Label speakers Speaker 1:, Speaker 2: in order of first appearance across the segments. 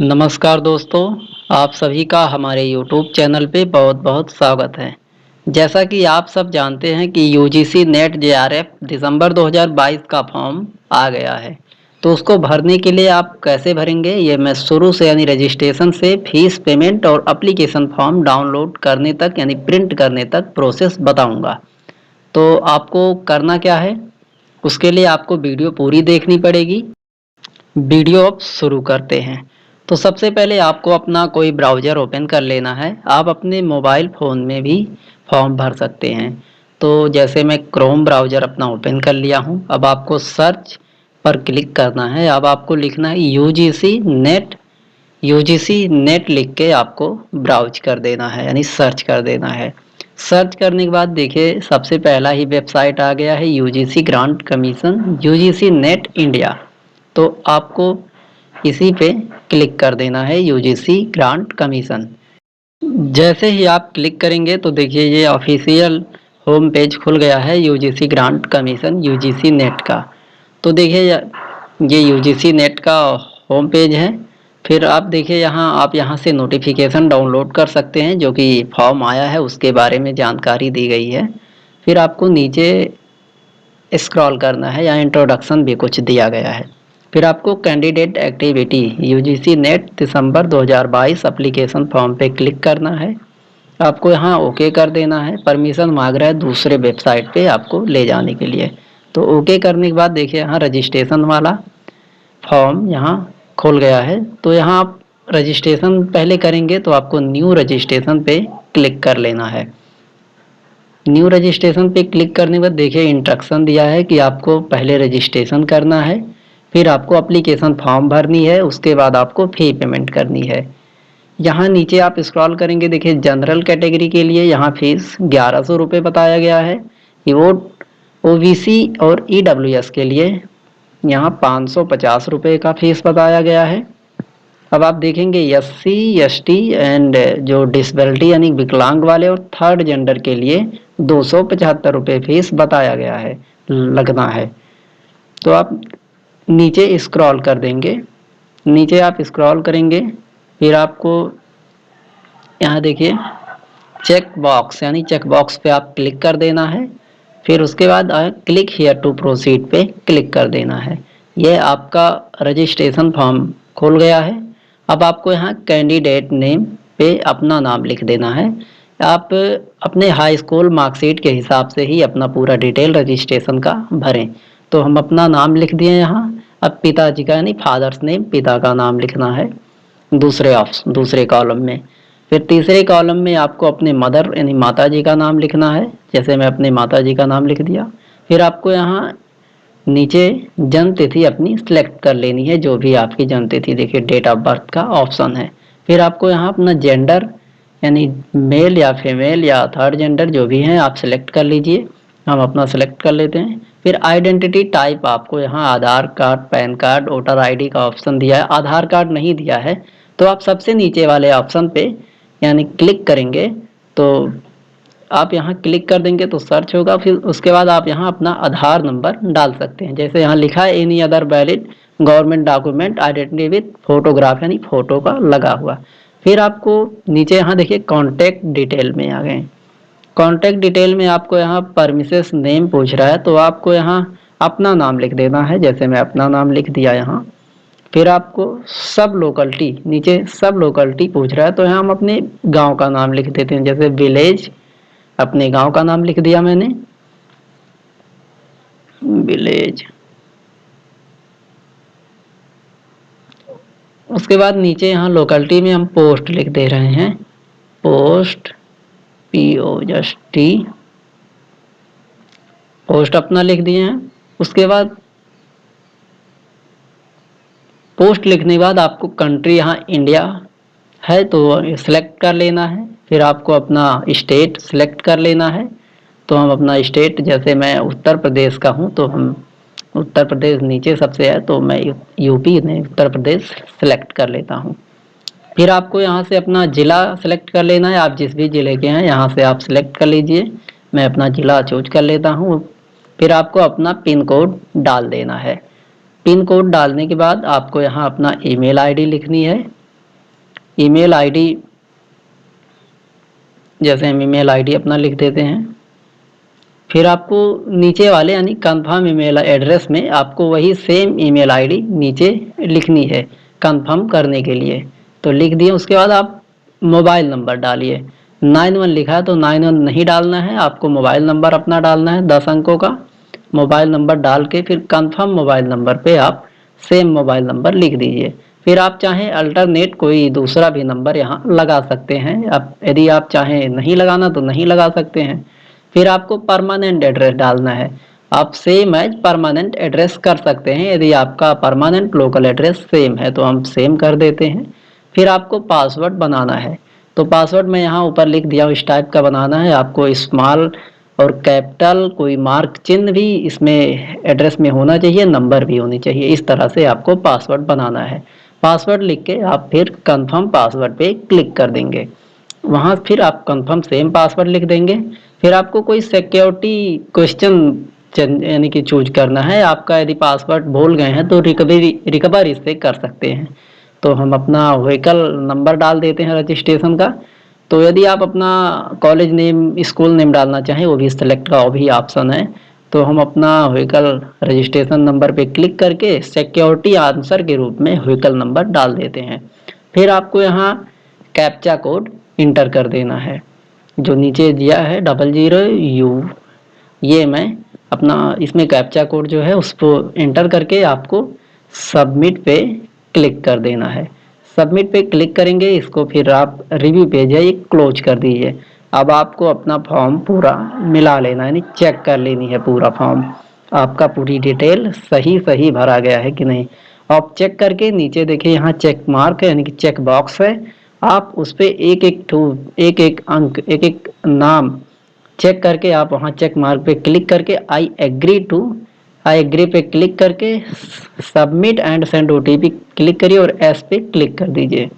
Speaker 1: नमस्कार दोस्तों, आप सभी का हमारे YouTube चैनल पे बहुत-बहुत स्वागत है। जैसा कि आप सब जानते हैं कि यूजीसी नेट जेआरएफ दिसंबर 2022 का फॉर्म आ गया है। तो उसको भरने के लिए आप कैसे भरेंगे, ये मैं शुरू से यानी रजिस्ट्रेशन से फीस पेमेंट और एप्लीकेशन फॉर्म डाउनलोड करने तक यानी प्रिंट करने तक प्रोसेस बताऊंगा। तो आपको करना क्या है, उसके लिए आपको वीडियो पूरी देखनी पड़ेगी। वीडियो अब शुरू करते हैं। तो सबसे पहले आपको अपना कोई ब्राउज़र ओपन कर लेना है। आप अपने मोबाइल फ़ोन में भी फॉर्म भर सकते हैं। तो जैसे मैं क्रोम ब्राउज़र अपना ओपन कर लिया हूँ। अब आपको सर्च पर क्लिक करना है। अब आपको लिखना है यूजीसी नेट लिख के आपको ब्राउज कर देना है यानी सर्च कर देना है। सर्च करने के बाद देखिए सबसे पहला ही वेबसाइट आ गया है UGC grant commission UGC net India. तो आपको इसी पे क्लिक कर देना है यूजीसी ग्रांट कमीशन। जैसे ही आप क्लिक करेंगे तो देखिए ये ऑफिशियल होम पेज खुल गया है UGC grant commission UGC net का। तो देखिए ये यूजीसी नेट का होम पेज है। फिर आप देखिए आप यहाँ से नोटिफिकेशन डाउनलोड कर सकते हैं, जो कि फॉर्म आया है उसके बारे में जानकारी दी गई है। फिर आपको नीचे स्क्रॉल करना है, यहाँ इंट्रोडक्शन भी कुछ दिया गया है। फिर आपको कैंडिडेट एक्टिविटी यूजीसी नेट दिसंबर 2022 एप्लीकेशन फॉर्म पे क्लिक करना है। आपको यहाँ ओके कर देना है। परमिशन मांग रहा है दूसरे वेबसाइट पे आपको ले जाने के लिए। तो ओके करने के बाद देखिए यहाँ रजिस्ट्रेशन वाला फॉर्म यहाँ खुल गया है। तो यहाँ आप रजिस्ट्रेशन पहले करेंगे तो आपको न्यू रजिस्ट्रेशन पे क्लिक कर लेना है। न्यू रजिस्ट्रेशन पे क्लिक करने के बाद देखिए इंस्ट्रक्शन दिया है कि आपको पहले रजिस्ट्रेशन करना है, फिर आपको एप्लीकेशन फॉर्म भरनी है, उसके बाद आपको फ़ी पेमेंट करनी है। यहाँ नीचे आप स्क्रॉल करेंगे देखिए जनरल कैटेगरी के लिए यहाँ फीस 1100 रुपये बताया गया है। कि वो ओबीसी और ईडब्ल्यूएस के लिए यहाँ 550 रुपये का फीस बताया गया है। अब आप देखेंगे एससी एसटी एंड जो डिसेबिलिटी यानी विकलांग वाले और थर्ड जेंडर के लिए 275 रुपये फीस बताया गया है लगना है। तो आप नीचे स्क्रॉल कर देंगे, नीचे आप स्क्रॉल करेंगे, फिर आपको यहाँ देखिए चेक बॉक्स यानी चेक बॉक्स पे आप क्लिक कर देना है। फिर उसके बाद क्लिक हियर टू प्रोसीड पे क्लिक कर देना है। यह आपका रजिस्ट्रेशन फॉर्म खुल गया है। अब आपको यहाँ कैंडिडेट नेम पे अपना नाम लिख देना है। आप अपने हाई स्कूल मार्कशीट के हिसाब से ही अपना पूरा डिटेल रजिस्ट्रेशन का भरें। तो हम अपना नाम लिख दिए यहाँ। अब पिताजी का यानी फादर्स नेम, पिता का नाम लिखना है दूसरे कॉलम में। फिर तीसरे कॉलम में आपको अपने मदर यानी माता जी का नाम लिखना है, जैसे मैं अपने माता जी का नाम लिख दिया। फिर आपको यहाँ नीचे जन्म तिथि अपनी सिलेक्ट कर लेनी है, जो भी आपकी जन्म तिथि देखिए डेट ऑफ बर्थ का ऑप्शन है। फिर आपको यहाँ अपना जेंडर यानी मेल या फीमेल या थर्ड जेंडर जो भी हैं आप सिलेक्ट कर लीजिए। हम अपना सिलेक्ट कर लेते हैं। फिर आइडेंटिटी टाइप आपको यहाँ Aadhaar card, PAN card, voter ID का ऑप्शन दिया है। आधार कार्ड नहीं दिया है तो आप सबसे नीचे वाले ऑप्शन पे यानी क्लिक करेंगे तो आप यहाँ क्लिक कर देंगे तो सर्च होगा। फिर उसके बाद आप यहाँ अपना आधार नंबर डाल सकते हैं, जैसे यहाँ लिखा है any other valid government document identity with photograph यानी फोटो का लगा हुआ। फिर आपको नीचे यहाँ देखिए कॉन्टैक्ट डिटेल में आ गए। कॉन्टैक्ट डिटेल में आपको यहाँ परमिसेस नेम पूछ रहा है, तो आपको यहाँ अपना नाम लिख देना है, जैसे मैं अपना नाम लिख दिया यहाँ। फिर आपको सब लोकेलिटी नीचे सब लोकेलिटी पूछ रहा है, तो यहाँ हम अपने गांव का नाम लिख देते हैं, जैसे विलेज अपने गांव का नाम लिख दिया मैंने, विलेज। उसके बाद नीचे यहाँ लोकेलिटी में हम पोस्ट लिख दे रहे हैं, पोस्ट POST पोस्ट अपना लिख दिए हैं। उसके बाद पोस्ट लिखने के बाद आपको कंट्री यहाँ इंडिया है तो सिलेक्ट कर लेना है। फिर आपको अपना स्टेट सिलेक्ट कर लेना है। तो हम अपना स्टेट, जैसे मैं उत्तर प्रदेश का हूँ तो हम उत्तर प्रदेश नीचे सबसे है तो मैं यूपी ने उत्तर प्रदेश सिलेक्ट कर लेता हूँ। फिर आपको यहाँ से अपना ज़िला सेलेक्ट कर लेना है। आप जिस भी ज़िले के हैं यहाँ से आप सिलेक्ट कर लीजिए। मैं अपना ज़िला चूज कर लेता हूँ। फिर आपको अपना पिन कोड डाल देना है। पिन कोड डालने के बाद आपको यहाँ अपना ईमेल आईडी लिखनी है। ईमेल आईडी, जैसे हम ईमेल आईडी अपना लिख देते हैं। फिर आपको नीचे वाले यानी कंफर्म ईमेल एड्रेस में आपको वही सेम ईमेल आईडी नीचे लिखनी है कंफर्म करने के लिए। तो लिख दिए, उसके बाद आप मोबाइल नंबर डालिए। 91 लिखा है तो 91 नहीं डालना है, आपको मोबाइल नंबर अपना डालना है 10 अंकों का। मोबाइल नंबर डाल के फिर कंफर्म मोबाइल नंबर पे आप सेम मोबाइल नंबर लिख दीजिए। फिर आप चाहें अल्टरनेट कोई दूसरा भी नंबर यहाँ लगा सकते हैं। आप यदि आप चाहें नहीं लगाना तो नहीं लगा सकते हैं। फिर आपको परमानेंट एड्रेस डालना है। आप सेम एज परमानेंट एड्रेस कर सकते हैं, यदि आपका परमानेंट लोकल एड्रेस सेम है तो हम सेम कर देते हैं। फिर आपको पासवर्ड बनाना है। तो पासवर्ड मैं यहाँ ऊपर लिख दिया हूँ, इस टाइप का बनाना है आपको। स्मॉल और कैपिटल कोई मार्क चिन्ह भी इसमें एड्रेस में होना चाहिए, नंबर भी होनी चाहिए। इस तरह से आपको पासवर्ड बनाना है। पासवर्ड लिख के आप फिर कंफर्म पासवर्ड पे क्लिक कर देंगे। वहाँ फिर आप कंफर्म सेम पासवर्ड लिख देंगे। फिर आपको कोई सिक्योरिटी क्वेश्चन यानी कि चूज करना है। आपका यदि पासवर्ड भूल गए हैं तो रिकवर इससे कर सकते हैं। तो हम अपना व्हीकल नंबर डाल देते हैं रजिस्ट्रेशन का। तो यदि आप अपना कॉलेज नेम स्कूल नेम डालना चाहें वो भी सिलेक्ट का वो भी ऑप्शन है। तो हम अपना व्हीकल रजिस्ट्रेशन नंबर पे क्लिक करके सिक्योरिटी आंसर के रूप में व्हीकल नंबर डाल देते हैं। फिर आपको यहाँ कैप्चा कोड इंटर कर देना है, जो नीचे दिया है 00U। ये मैं अपना इसमें कैप्चा कोड जो है उसको इंटर करके आपको सबमिट पे क्लिक कर देना है। सबमिट पे क्लिक करेंगे, इसको फिर आप रिव्यू पेज है ये क्लोज कर दीजिए। अब आपको अपना फॉर्म पूरा मिला लेना है, यानी चेक कर लेनी है पूरा फॉर्म, आपका पूरी डिटेल सही सही भरा गया है कि नहीं। आप चेक करके नीचे देखिए यहाँ चेक मार्क है यानी कि चेक बॉक्स है। आप उस पर एक एक अंक एक एक नाम चेक करके आप वहाँ चेक मार्क पे क्लिक करके आई एग्री पे क्लिक करके submit and send OTP click करिए और एस पे क्लिक कर दीजिए।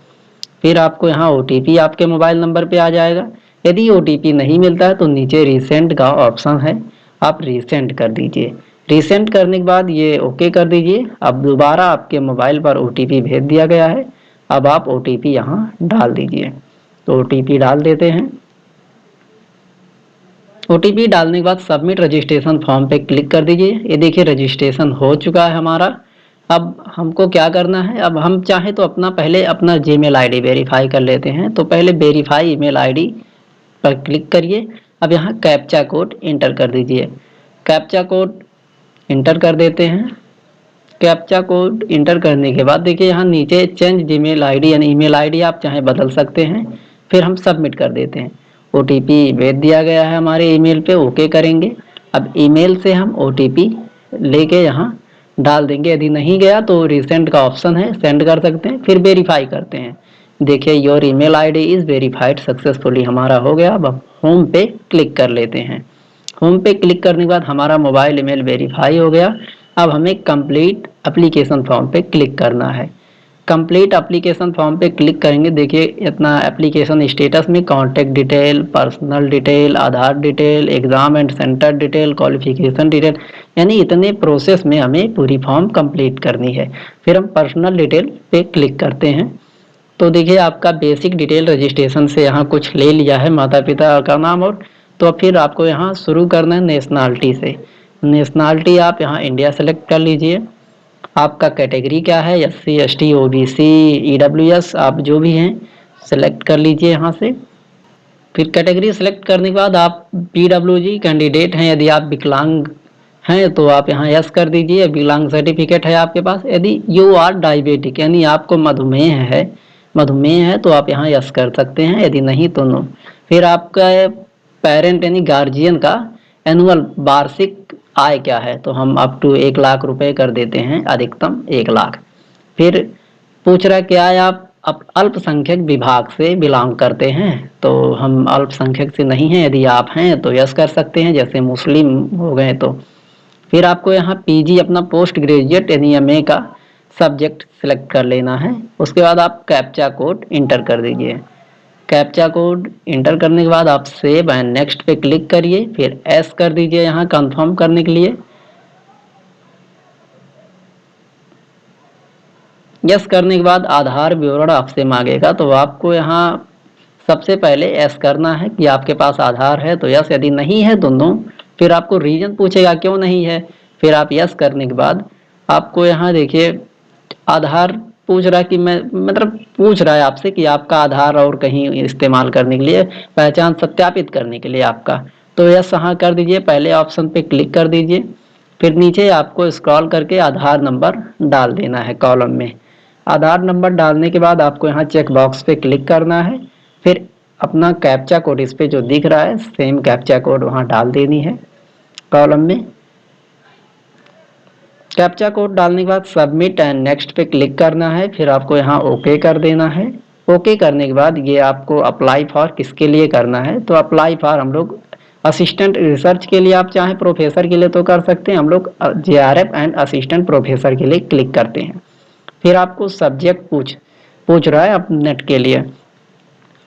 Speaker 1: फिर आपको यहाँ ओटीपी आपके मोबाइल नंबर पे आ जाएगा। यदि ओटीपी नहीं मिलता है तो नीचे रीसेंड का ऑप्शन है, आप रीसेंड कर दीजिए। रीसेंड करने के बाद ये ओके कर दीजिए। अब दोबारा आपके मोबाइल पर ओटीपी भेज दिया गया है। अब आप ओटीपी यहाँ डाल दीजिए। तो ओटीपी डाल देते हैं। ओटीपी डालने के बाद सबमिट रजिस्ट्रेशन फॉर्म पे क्लिक कर दीजिए। ये देखिए रजिस्ट्रेशन हो चुका है हमारा। अब हमको क्या करना है, अब हम चाहें तो पहले अपना जीमेल आईडी वेरीफाई कर लेते हैं। तो पहले वेरीफाई ईमेल आईडी पर क्लिक करिए। अब यहाँ कैप्चा कोड इंटर कर दीजिए। कैप्चा कोड इंटर कर देते हैं। कैप्चा कोड इंटर करने के बाद देखिए यहाँ नीचे चेंज जीमेल आईडी यानी ईमेल आईडी आप चाहे बदल सकते हैं। फिर हम सबमिट कर देते हैं। ओटीपी भेज दिया गया है हमारे ईमेल पे, ओके करेंगे। अब ईमेल से हम ओटीपी लेके यहाँ डाल देंगे। यदि नहीं गया तो रिसेंड का ऑप्शन है, सेंड कर सकते हैं। फिर वेरीफाई करते हैं। देखिए your email ID is verified successfully हमारा हो गया। अब होम पे क्लिक कर लेते हैं। होम पे क्लिक करने के बाद हमारा मोबाइल ईमेल वेरीफाई हो गया। अब हमें कंप्लीट एप्लीकेशन फॉर्म पे क्लिक करना है। कंप्लीट एप्लीकेशन फॉर्म पे क्लिक करेंगे। देखिए इतना एप्लीकेशन स्टेटस में contact detail, personal detail, Aadhaar detail, exam and centre detail, qualification detail, यानी इतने प्रोसेस में हमें पूरी फॉर्म कंप्लीट करनी है। फिर हम पर्सनल डिटेल पे क्लिक करते हैं। तो देखिए आपका बेसिक डिटेल रजिस्ट्रेशन से यहाँ कुछ ले लिया है, माता पिता का नाम और। तो फिर आपको यहाँ शुरू करना है नेशनैलिटी से। नेशनैलिटी आप यहाँ इंडिया सेलेक्ट कर लीजिए। आपका कैटेगरी क्या है, SC ST OBC EWS आप जो भी हैं सेलेक्ट कर लीजिए यहाँ से। फिर कैटेगरी सेलेक्ट करने के बाद आप PWG कैंडिडेट हैं, यदि आप विकलांग हैं तो आप यहाँ यस कर दीजिए। विकलांग सर्टिफिकेट है आपके पास। यदि यू आर डायबिटिक यानी आपको मधुमेह है तो आप यहाँ यस कर सकते हैं, यदि नहीं तो नो। फिर आपका पेरेंट यानी गार्जियन का एनुअल वार्षिक आय क्या है, तो हम अप टू 1 लाख रुपए कर देते हैं, अधिकतम 1 लाख। फिर पूछ रहा है क्या है आप अल्पसंख्यक विभाग से बिलोंग करते हैं, तो हम अल्पसंख्यक से नहीं हैं। यदि आप हैं तो यस कर सकते हैं, जैसे मुस्लिम हो गए तो। फिर आपको यहाँ PG अपना पोस्ट ग्रेजुएट यानी MA का सब्जेक्ट सिलेक्ट कर लेना है। उसके बाद आप कैप्चा कोड इंटर कर दीजिए। कैप्चा कोड इंटर करने के बाद आप सेव एंड नेक्स्ट पे क्लिक करिए। फिर एस कर दीजिए यहाँ कंफर्म करने के लिए। यस करने के बाद आधार विवरण आपसे मांगेगा, तो आपको यहाँ सबसे पहले यस करना है कि आपके पास आधार है तो यस, यदि नहीं है तो नो। फिर आपको रीजन पूछेगा क्यों नहीं है, फिर आप यस करने के बाद आपको यहाँ देखिए आधार पूछ रहा है कि मैं मतलब पूछ रहा है आपसे कि आपका आधार और कहीं इस्तेमाल करने के लिए, पहचान सत्यापित करने के लिए आपका, तो यस हाँ कर दीजिए, पहले ऑप्शन पे क्लिक कर दीजिए। फिर नीचे आपको स्क्रॉल करके आधार नंबर डाल देना है कॉलम में। आधार नंबर डालने के बाद आपको यहाँ चेक बॉक्स पे क्लिक करना है, फिर अपना कैप्चा कोड इस पे जो दिख रहा है सेम कैप्चा कोड वहाँ डाल देनी है कॉलम में। कैप्चा कोड डालने के बाद सबमिट एंड नेक्स्ट पे क्लिक करना है, फिर आपको यहाँ ओके कर देना है। ओके करने के बाद ये आपको अप्लाई फॉर किसके लिए करना है, तो अप्लाई फॉर हम लोग असिस्टेंट रिसर्च के लिए, आप चाहें प्रोफेसर के लिए तो कर सकते हैं, हम लोग JRF एंड असिस्टेंट प्रोफेसर के लिए क्लिक करते हैं। फिर आपको सब्जेक्ट पूछ रहा है अब नेट के लिए,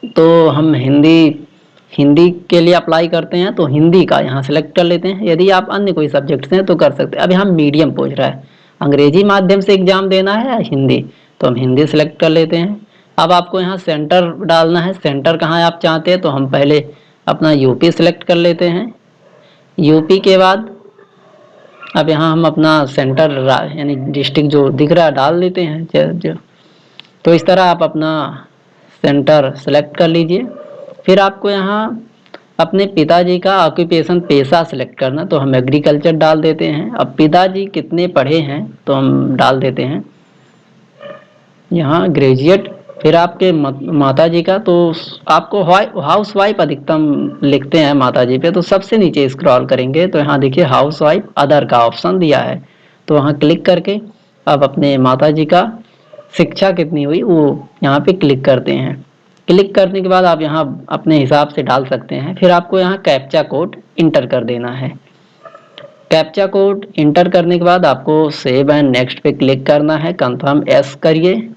Speaker 1: तो हम हिंदी के लिए अप्लाई करते हैं तो हिंदी का यहाँ सेलेक्ट कर लेते हैं। यदि आप अन्य कोई सब्जेक्ट से हैं तो कर सकते हैं। अब यहाँ मीडियम पूछ रहा है, अंग्रेजी माध्यम से एग्जाम देना है या हिंदी, तो हम हिंदी सेलेक्ट कर लेते हैं। अब आपको यहाँ सेंटर डालना है, सेंटर कहाँ आप चाहते हैं, तो हम पहले अपना यूपी सेलेक्ट कर लेते हैं। यूपी के बाद अब यहाँ हम अपना सेंटर यानी डिस्ट्रिक्ट जो दिख रहा है डाल देते हैं। तो इस तरह आप अपना सेंटर सेलेक्ट कर लीजिए। फिर आपको यहाँ अपने पिताजी का ऑक्यूपेशन पेशा सेलेक्ट करना, तो हम एग्रीकल्चर डाल देते हैं। अब पिताजी कितने पढ़े हैं तो हम डाल देते हैं यहाँ ग्रेजुएट। फिर आपके माताजी का, तो आपको हाउस वाइफ अधिकतम लिखते हैं माताजी पे, तो सबसे नीचे स्क्रॉल करेंगे तो यहाँ देखिए हाउस वाइफ अदर का ऑप्शन दिया है, तो वहाँ क्लिक करके अब अपने माताजी का शिक्षा कितनी हुई वो यहाँ पे क्लिक करते हैं। क्लिक करने के बाद आप यहाँ अपने हिसाब से डाल सकते हैं। फिर आपको यहाँ कैप्चा कोड इंटर कर देना है। कैप्चा कोड इंटर करने के बाद आपको सेव एंड नेक्स्ट पे क्लिक करना है, कंफर्म यस करिए।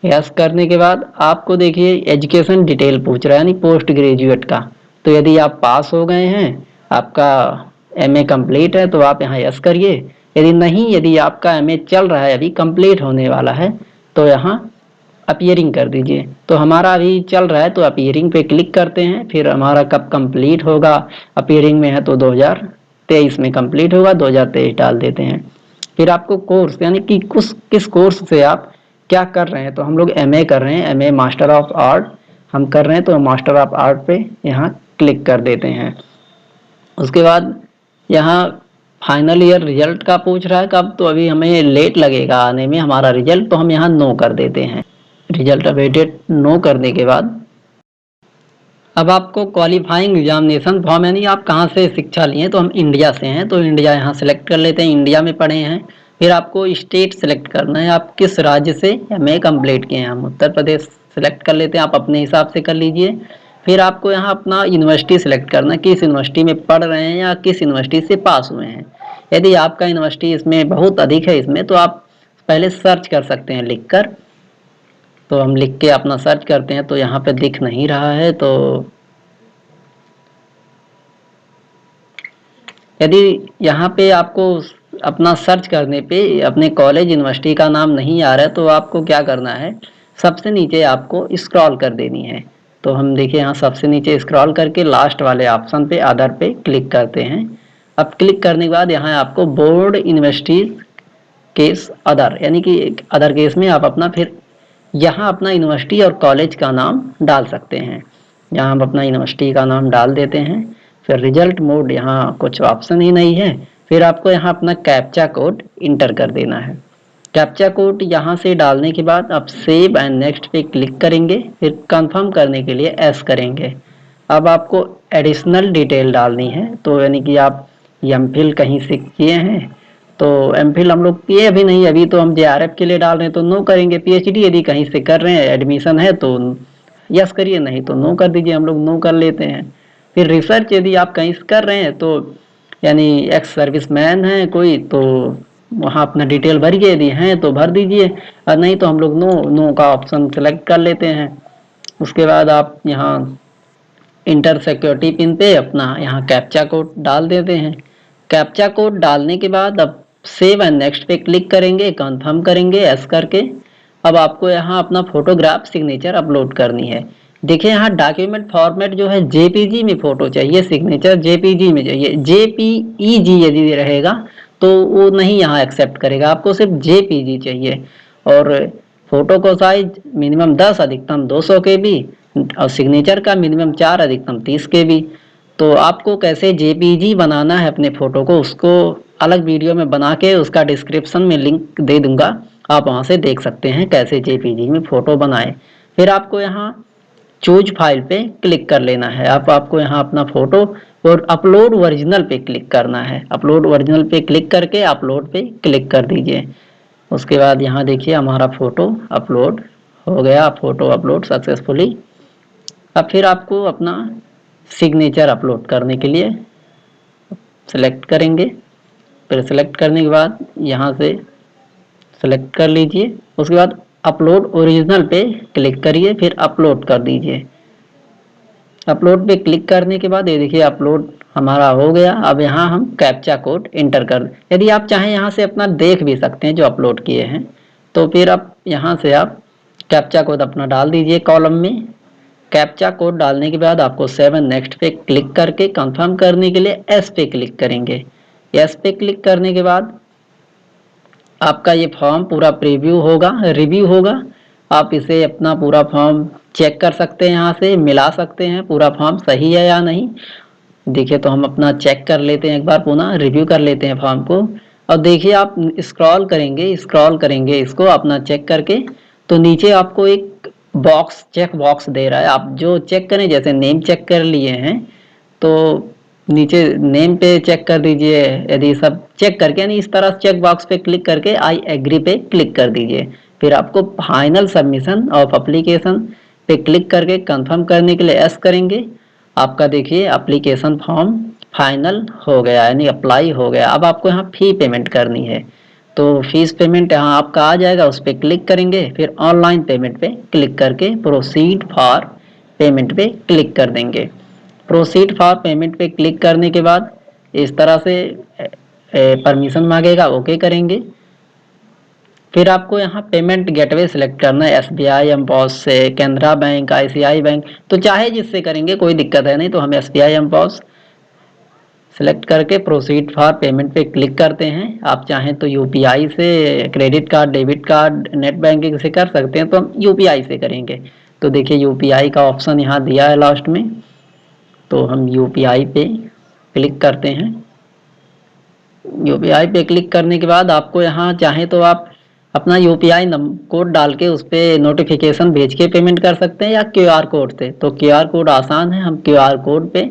Speaker 1: यस करने के बाद आपको देखिए एजुकेशन डिटेल पूछ रहा है यानी पोस्ट ग्रेजुएट का, तो यदि आप पास हो गए हैं, आपका MA कंप्लीट है तो आप यहाँ यस करिए। यदि नहीं, यदि आपका MA चल रहा है, अभी कंप्लीट होने वाला है, तो यहाँ अपीयरिंग कर दीजिए। तो हमारा अभी चल रहा है तो अपीयरिंग पे क्लिक करते हैं। फिर हमारा कब कंप्लीट होगा, अपीयरिंग में है तो 2023 में कंप्लीट होगा, 2023 डाल देते हैं। फिर आपको कोर्स यानी कि किस कोर्स से आप क्या कर रहे हैं, तो हम लोग MA कर रहे हैं, MA मास्टर ऑफ आर्ट हम कर रहे हैं, तो मास्टर ऑफ आर्ट पे यहाँ क्लिक कर देते हैं। उसके बाद यहाँ फाइनल ईयर रिजल्ट का पूछ रहा है कब, तो अभी हमें लेट लगेगा आने में हमारा रिजल्ट, तो हम यहाँ नो कर देते हैं। रिजल्ट अवेटेड नो करने के बाद अब आपको क्वालिफाइंग एग्जामिनेशन फॉर्म यानी आप कहाँ से शिक्षा लिए, तो हम इंडिया से हैं तो इंडिया यहाँ सेलेक्ट कर लेते हैं, इंडिया में पढ़े हैं। फिर आपको स्टेट सेलेक्ट करना है, आप किस राज्य से MA कंप्लीट किए हैं, हम उत्तर प्रदेश सेलेक्ट कर लेते हैं, आप अपने हिसाब से कर लीजिए। फिर आपको यहाँ अपना यूनिवर्सिटी सेलेक्ट करना है, किस यूनिवर्सिटी में पढ़ रहे हैं या किस यूनिवर्सिटी से पास हुए हैं। यदि आपका यूनिवर्सिटी इसमें बहुत अधिक है इसमें, तो आप पहले सर्च कर सकते हैं लिख कर, तो हम लिख के अपना सर्च करते हैं तो यहाँ पे दिख नहीं रहा है। तो यदि यहाँ पे आपको अपना सर्च करने पे अपने कॉलेज यूनिवर्सिटी का नाम नहीं आ रहा है, तो आपको क्या करना है, सबसे नीचे आपको स्क्रॉल कर देनी है। तो हम देखिए यहाँ सबसे नीचे स्क्रॉल करके लास्ट वाले ऑप्शन पे अदर पे क्लिक करते हैं। अब क्लिक करने के बाद यहाँ आपको बोर्ड यूनिवर्सिटी केस अदर यानी कि अदर केस में आप अपना फिर यहाँ अपना यूनिवर्सिटी और कॉलेज का नाम डाल सकते हैं। यहाँ हम अपना यूनिवर्सिटी का नाम डाल देते हैं। फिर रिजल्ट मोड यहाँ कुछ ऑप्शन ही नहीं है। फिर आपको यहाँ अपना कैप्चा कोड इंटर कर देना है। कैप्चा कोड यहाँ से डालने के बाद आप सेव एंड नेक्स्ट पे क्लिक करेंगे, फिर कंफर्म करने के लिए एस करेंगे। अब आपको एडिशनल डिटेल डालनी है, तो यानी कि आप MPhil कहीं से किए हैं, तो MPhil हम लोग किए अभी नहीं, अभी तो हम JRF के लिए डाल रहे हैं तो नो करेंगे। PhD यदि कहीं से कर रहे हैं, एडमिशन है तो यस करिए, नहीं तो नो कर दीजिए, हम लोग नो कर लेते हैं। फिर रिसर्च यदि आप कहीं से कर रहे हैं, तो यानी एक्स सर्विसमैन है कोई, तो वहाँ अपना डिटेल भरिए, यदि हैं तो भर दीजिए, और नहीं तो हम लोग नो का ऑप्शन सेलेक्ट कर लेते हैं। उसके बाद आप यहाँ इंटर सिक्योरिटी पिन पे अपना यहाँ कैप्चा कोड डाल देते हैं। कैप्चा कोड डालने के बाद अब सेव एंड नेक्स्ट पे क्लिक करेंगे, कंफर्म करेंगे एस करके। अब आपको यहाँ अपना फोटोग्राफ सिग्नेचर अपलोड करनी है। देखिए यहाँ डॉक्यूमेंट फॉर्मेट जो है जेपीजी में फोटो चाहिए, सिग्नेचर जेपीजी में चाहिए। जेपीईजी यदि रहेगा तो वो नहीं यहाँ एक्सेप्ट करेगा, आपको सिर्फ जेपीजी चाहिए। और फोटो को साइज मिनिमम 10 अधिकतम 200 KB और सिग्नेचर का मिनिमम 4 अधिकतम 30 KB। तो आपको कैसे जेपीजी बनाना है अपने फोटो को, उसको अलग वीडियो में बना के उसका डिस्क्रिप्शन में लिंक दे दूंगा, आप वहां से देख सकते हैं कैसे जेपीजी में फोटो बनाएं। फिर आपको यहाँ चूज फाइल पे क्लिक कर लेना है। आपको यहाँ अपना फोटो और अपलोड ओरिजिनल पे क्लिक करना है। अपलोड ओरिजिनल पे क्लिक करके अपलोड पे क्लिक कर दीजिए। उसके बाद यहाँ देखिए हमारा फोटो अपलोड हो गया, फोटो अपलोड सक्सेसफुली। अब फिर आपको अपना सिग्नेचर अपलोड करने के लिए सेलेक्ट करेंगे। फिर सेलेक्ट करने के बाद यहाँ से सेलेक्ट कर लीजिए। उसके बाद अपलोड ओरिजिनल पे क्लिक करिए, फिर अपलोड कर दीजिए। अपलोड पे क्लिक करने के बाद ये देखिए अपलोड हमारा हो गया। अब यहाँ हम कैप्चा कोड इंटर कर, यदि आप चाहें यहाँ से अपना देख भी सकते हैं जो अपलोड किए हैं। तो फिर आप यहाँ से आप कैप्चा कोड अपना डाल दीजिए कॉलम में। कैप्चा कोड डालने के बाद आपको 7 नेक्स्ट पे क्लिक करके कंफर्म करने के लिए एस पे क्लिक करेंगे। एस पे क्लिक करने के बाद आपका ये फॉर्म पूरा प्रीव्यू होगा, रिव्यू होगा। आप इसे अपना पूरा फॉर्म चेक कर सकते हैं, यहाँ से मिला सकते हैं पूरा फॉर्म सही है या नहीं। देखिए तो हम अपना चेक कर लेते हैं, एक बार पुनः रिव्यू कर लेते हैं फॉर्म को। और देखिए आप स्क्रॉल करेंगे इसको अपना चेक करके, तो नीचे आपको एक बॉक्स चेक बॉक्स दे रहा है। आप जो चेक करें, जैसे नेम चेक कर लिए हैं तो नीचे नेम पे चेक कर दीजिए। यदि सब चेक करके यानी इस तरह चेक बॉक्स पे क्लिक करके आई एग्री पे क्लिक कर दीजिए। फिर आपको फाइनल सबमिशन ऑफ एप्लीकेशन पे क्लिक करके कंफर्म करने के लिए एस करेंगे। आपका देखिए एप्लीकेशन फॉर्म फाइनल हो गया यानी अप्लाई हो गया। अब आपको यहाँ फी पेमेंट करनी है, तो फीस पेमेंट यहाँ आपका आ जाएगा, उस पर क्लिक करेंगे। फिर ऑनलाइन पेमेंट पे क्लिक करके प्रोसीड फॉर पेमेंट पे क्लिक कर देंगे। प्रोसीड फॉर पेमेंट पे क्लिक करने के बाद इस तरह से परमिशन मांगेगा, ओके करेंगे। फिर आपको यहाँ पेमेंट गेटवे सिलेक्ट करना है, SBI, एमपॉस से, कैनरा बैंक, ICICI बैंक, तो चाहे जिससे करेंगे कोई दिक्कत है नहीं। तो हम SBI एमपॉस सेलेक्ट करके प्रोसीड फॉर पेमेंट पे क्लिक करते हैं। आप चाहें तो UPI से, credit card, debit card, net banking से कर सकते हैं, तो हम UPI से करेंगे। तो देखिए UPI का ऑप्शन यहाँ दिया है लास्ट में, तो हम UPI पे क्लिक करते हैं। UPI पे क्लिक करने के बाद आपको यहाँ चाहें तो आप अपना UPI कोड डाल के उस पर नोटिफिकेशन भेज के पेमेंट कर सकते हैं, या QR कोड से। तो QR कोड आसान है, हम QR कोड पे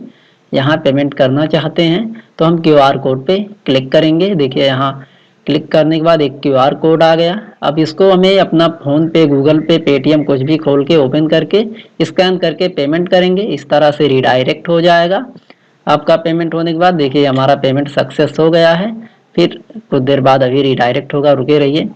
Speaker 1: यहाँ पेमेंट करना चाहते हैं तो हम QR कोड पे क्लिक करेंगे। देखिए यहाँ क्लिक करने के बाद एक QR कोड आ गया। अब इसको हमें अपना फ़ोन पे, गूगल पे, पेटीएम कुछ भी खोल के ओपन करके स्कैन करके पेमेंट करेंगे। इस तरह से रिडायरेक्ट हो जाएगा। आपका पेमेंट होने के बाद देखिए हमारा पेमेंट सक्सेस हो गया है। फिर कुछ देर बाद अभी रिडायरेक्ट होगा, रुके रहिए।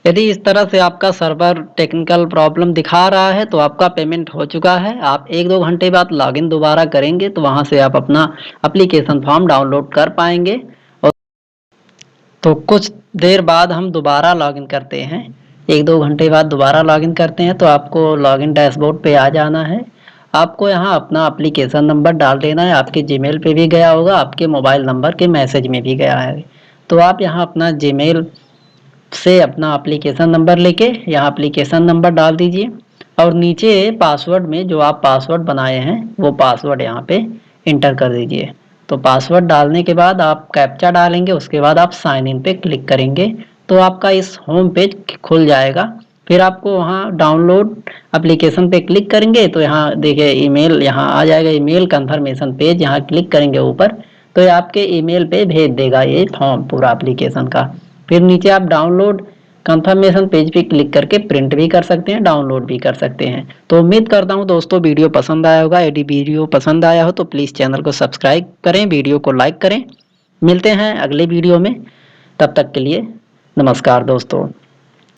Speaker 1: यदि इस तरह से आपका सर्वर टेक्निकल प्रॉब्लम दिखा रहा है तो आपका पेमेंट हो चुका है। आप 1-2 घंटे बाद लॉगिन दोबारा करेंगे तो वहां से आप अपना एप्लीकेशन फॉर्म डाउनलोड कर पाएंगे। और तो कुछ देर बाद हम दोबारा लॉगिन करते हैं, 1-2 घंटे बाद दोबारा लॉगिन करते हैं तो आपको लॉगिन डैशबोर्ड पे आ जाना है। आपको यहाँ अपना एप्लीकेशन नंबर डाल देना है, आपके जीमेल पे भी गया होगा, आपके मोबाइल नंबर के मैसेज में भी गया है। तो आप यहाँ अपना जीमेल से अपना एप्लीकेशन नंबर लेके यहाँ एप्लीकेशन नंबर डाल दीजिए, और नीचे पासवर्ड में जो आप पासवर्ड बनाए हैं वो पासवर्ड यहाँ पे इंटर कर दीजिए। तो पासवर्ड डालने के बाद आप कैप्चा डालेंगे, उसके बाद आप साइन इन पे क्लिक करेंगे तो आपका इस होम पेज खुल जाएगा। फिर आपको वहाँ डाउनलोड एप्लीकेशन पे क्लिक करेंगे तो यहाँ देखिए ईमेल यहाँ आ जाएगा, ईमेल कंफर्मेशन पेज। यहाँ क्लिक करेंगे ऊपर तो ये आपके ईमेल पे भेज देगा ये फॉर्म पूरा एप्लीकेशन का। फिर नीचे आप डाउनलोड कंफर्मेशन पेज पे क्लिक करके प्रिंट भी कर सकते हैं, डाउनलोड भी कर सकते हैं। तो उम्मीद करता हूं दोस्तों वीडियो पसंद आया होगा। यदि वीडियो पसंद आया हो तो प्लीज़ चैनल को सब्सक्राइब करें, वीडियो को लाइक करें। मिलते हैं अगले वीडियो में, तब तक के लिए नमस्कार दोस्तों।